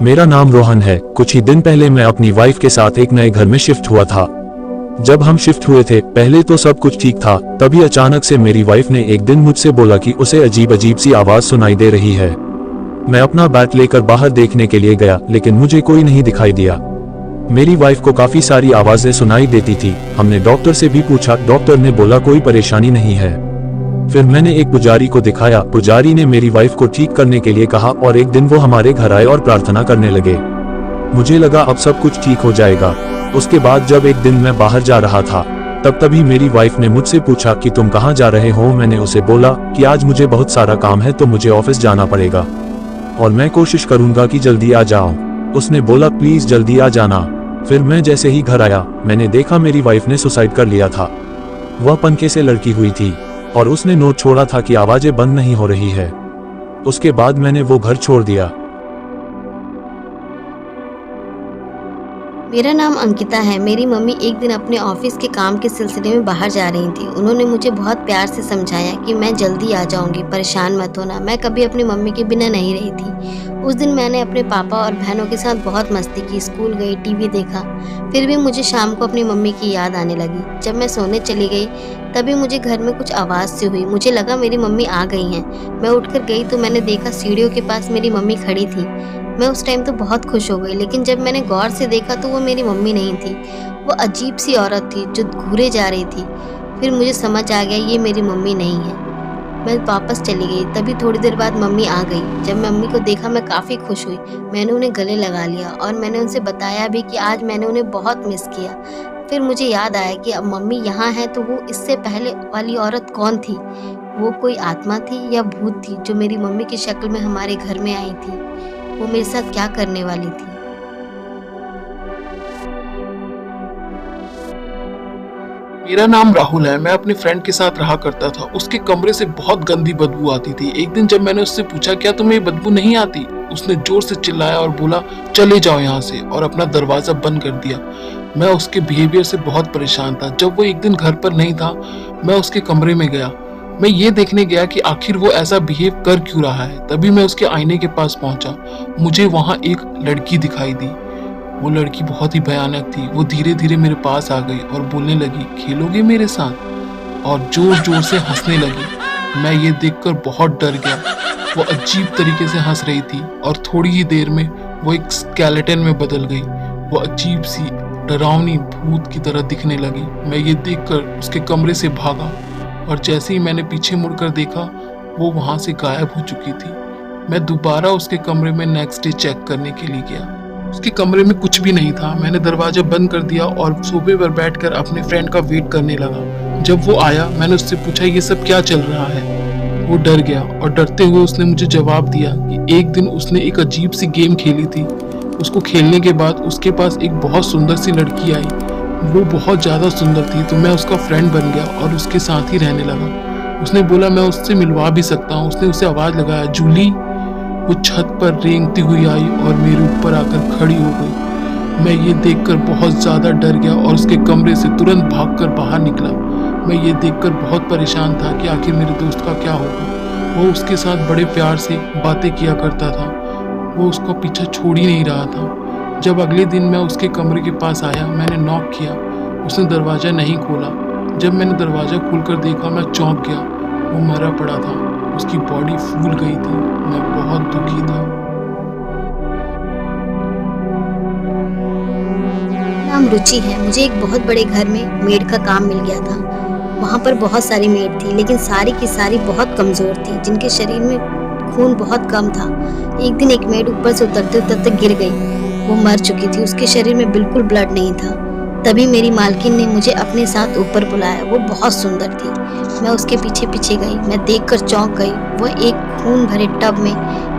मेरा नाम रोहन है। कुछ ही दिन पहले मैं अपनी वाइफ के साथ एक नए घर में शिफ्ट हुआ था। जब हम शिफ्ट हुए थे पहले तो सब कुछ ठीक था, तभी अचानक से मेरी वाइफ ने एक दिन मुझसे बोला कि उसे अजीब अजीब सी आवाज सुनाई दे रही है। मैं अपना बैट लेकर बाहर देखने के लिए गया, लेकिन मुझे कोई नहीं दिखाई दिया। मेरी वाइफ को काफी सारी आवाजें सुनाई देती थी। हमने डॉक्टर से भी पूछा, डॉक्टर ने बोला कोई परेशानी नहीं है। फिर मैंने एक पुजारी को दिखाया, पुजारी ने मेरी वाइफ को ठीक करने के लिए कहा और एक दिन वो हमारे घर आए और प्रार्थना करने लगे। मुझे लगा अब सब कुछ ठीक हो जाएगा। उसके बाद जब एक दिन मैं बाहर जा रहा था, तभी मेरी वाइफ ने मुझसे पूछा कि तुम कहाँ जा रहे हो। मैंने उसे बोला कि आज मुझे बहुत सारा काम है तो मुझे ऑफिस जाना पड़ेगा और मैं कोशिश करूंगा कि जल्दी आ जाऊं। उसने बोला प्लीज जल्दी आ जाना। फिर मैं जैसे ही घर आया मैंने देखा मेरी वाइफ ने सुसाइड कर लिया था। वह पंखे से लड़की हुई थी और उसने नोट छोड़ा था कि आवाजें बंद नहीं हो रही है। उसके बाद मैंने वो घर छोड़ दिया। मेरा नाम अंकिता है। मेरी मम्मी एक दिन अपने ऑफिस के काम के सिलसिले में बाहर जा रही थी। उन्होंने मुझे बहुत प्यार से समझाया कि मैं जल्दी आ जाऊंगी, परेशान मत होना। मैं कभी अपनी मम्मी के बिना नहीं रही थी। उस दिन मैंने अपने पापा और बहनों के साथ बहुत मस्ती की, स्कूल गई, टीवी देखा। फिर भी मुझे शाम को अपनी मम्मी की याद आने लगी। जब मैं सोने चली गई तभी मुझे घर में कुछ आवाज़ सी हुई। मुझे लगा मेरी मम्मी आ गई हैं। मैं उठकर गई तो मैंने देखा सीढ़ियों के पास मेरी मम्मी खड़ी थी। मैं उस टाइम तो बहुत खुश हो गई, लेकिन जब मैंने गौर से देखा तो वो मेरी मम्मी नहीं थी। वो अजीब सी औरत थी जो घूरे जा रही थी। फिर मुझे समझ आ गया ये मेरी मम्मी नहीं है। मैं वापस चली गई। तभी थोड़ी देर बाद मम्मी आ गई। जब मम्मी को देखा मैं काफ़ी खुश हुई। मैंने उन्हें गले लगा लिया और मैंने उनसे बताया भी कि आज मैंने उन्हें बहुत मिस किया। फिर मुझे याद आया कि अब मम्मी यहाँ है तो वो इससे पहले वाली औरत कौन थी? वो कोई आत्मा थी या भूत थी जो मेरी मम्मी की शक्ल में हमारे घर में आई थी? वो मेरे साथ क्या करने वाली थी? मेरा नाम राहुल है। मैं अपने फ्रेंड के साथ रहा करता था। उसके कमरे से बहुत गंदी बदबू आती थी। एक दिन जब मैंने उससे पूछा क्या तुम्हें ये बदबू नहीं आती, उसने जोर से चिल्लाया और बोला चले जाओ यहाँ से, और अपना दरवाजा बंद कर दिया। मैं उसके बिहेवियर से बहुत परेशान था। जब वो एक दिन घर पर नहीं था मैं उसके कमरे में गया। मैं ये देखने गया कि आखिर वो ऐसा बिहेव कर क्यों रहा है। तभी मैं उसके आईने के पास पहुंचा। मुझे वहां एक लड़की दिखाई दी। वो लड़की बहुत ही भयानक थी। वो धीरे धीरे मेरे पास आ गई और बोलने लगी खेलोगे मेरे साथ, और जोर जोर से हंसने लगी। मैं ये देखकर बहुत डर गया। वो अजीब तरीके से हंस रही थी और थोड़ी ही देर में वो एक स्केलेटन में बदल गई। वो अजीब सी डरावनी भूत की तरह दिखने लगी। मैं ये देखकर उसके कमरे से भागा और जैसे ही मैंने पीछे मुड़कर देखा वो वहां से गायब हो चुकी थी। मैं दोबारा उसके कमरे में नेक्स्ट डे चेक करने के लिए गया। उसके कमरे में कुछ भी नहीं था। मैंने दरवाजा बंद कर दिया और सोफे पर बैठकर अपने फ्रेंड का वेट करने लगा। जब वो आया मैंने उससे पूछा ये सब क्या चल रहा है। वो डर गया और डरते हुए उसने मुझे जवाब दिया कि एक दिन उसने एक अजीब सी गेम खेली थी। उसको खेलने के बाद उसके पास एक बहुत सुंदर सी लड़की आई। वो बहुत ज़्यादा सुंदर थी तो मैं उसका फ्रेंड बन गया और उसके साथ ही रहने लगा। उसने बोला मैं उससे मिलवा भी सकता हूँ। उसने उसे आवाज़ लगाया जूली। वो छत पर रेंगती हुई आई और मेरे ऊपर आकर खड़ी हो गई। मैं ये देखकर बहुत ज़्यादा डर गया और उसके कमरे से तुरंत भागकर बाहर निकला। मैं ये देखकर बहुत परेशान था कि आखिर मेरे दोस्त का क्या होगा। वो उसके साथ बड़े प्यार से बातें किया करता था। वो उसका पीछा छोड़ ही नहीं रहा था। जब अगले दिन मैं उसके कमरे के पास आया मैंने नॉक किया। उसने दरवाज़ा नहीं खोला। जब मैंने दरवाज़ा खोलकर देखा मैं चौंक गया। वो मरा पड़ा था। उसकी बॉडी फूल गई थी। मैं बहुत दुखी था। नाम रुचि है। मुझे एक बहुत बड़े घर में मेड का काम मिल गया था। वहाँ पर बहुत सारी मेड थी, लेकिन सारी की सारी बहुत कमज़ोर थी, जिनके शरीर में खून बहुत कम था। एक दिन एक मेड ऊपर से उतरते उतरते गिर गई। वो मर चुकी थी। उसके शरीर में बिल्कुल ब्लड नहीं था। तभी मेरी मालकिन ने मुझे अपने साथ ऊपर बुलाया। वो बहुत सुंदर थी। मैं उसके पीछे पीछे गई। मैं देखकर चौंक गई। वो एक खून भरे टब में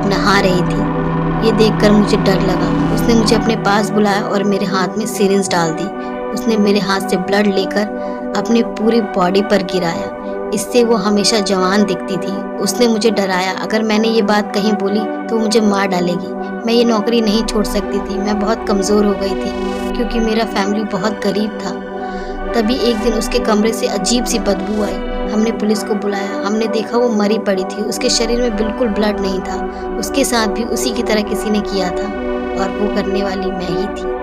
नहा रही थी। ये देखकर मुझे डर लगा। उसने मुझे अपने पास बुलाया और मेरे हाथ में सिरिंज डाल दी। उसने मेरे हाथ से ब्लड लेकर अपनी पूरी बॉडी पर गिराया। इससे वो हमेशा जवान दिखती थी। उसने मुझे डराया, अगर मैंने ये बात कहीं बोली तो वो मुझे मार डालेगी। मैं ये नौकरी नहीं छोड़ सकती थी। मैं बहुत कमज़ोर हो गई थी क्योंकि मेरा फैमिली बहुत गरीब था। तभी एक दिन उसके कमरे से अजीब सी बदबू आई। हमने पुलिस को बुलाया। हमने देखा वो मरी पड़ी थी, उसके शरीर में बिल्कुल ब्लड नहीं था। उसके साथ भी उसी की तरह किसी ने किया था और वो करने वाली मैं ही थी।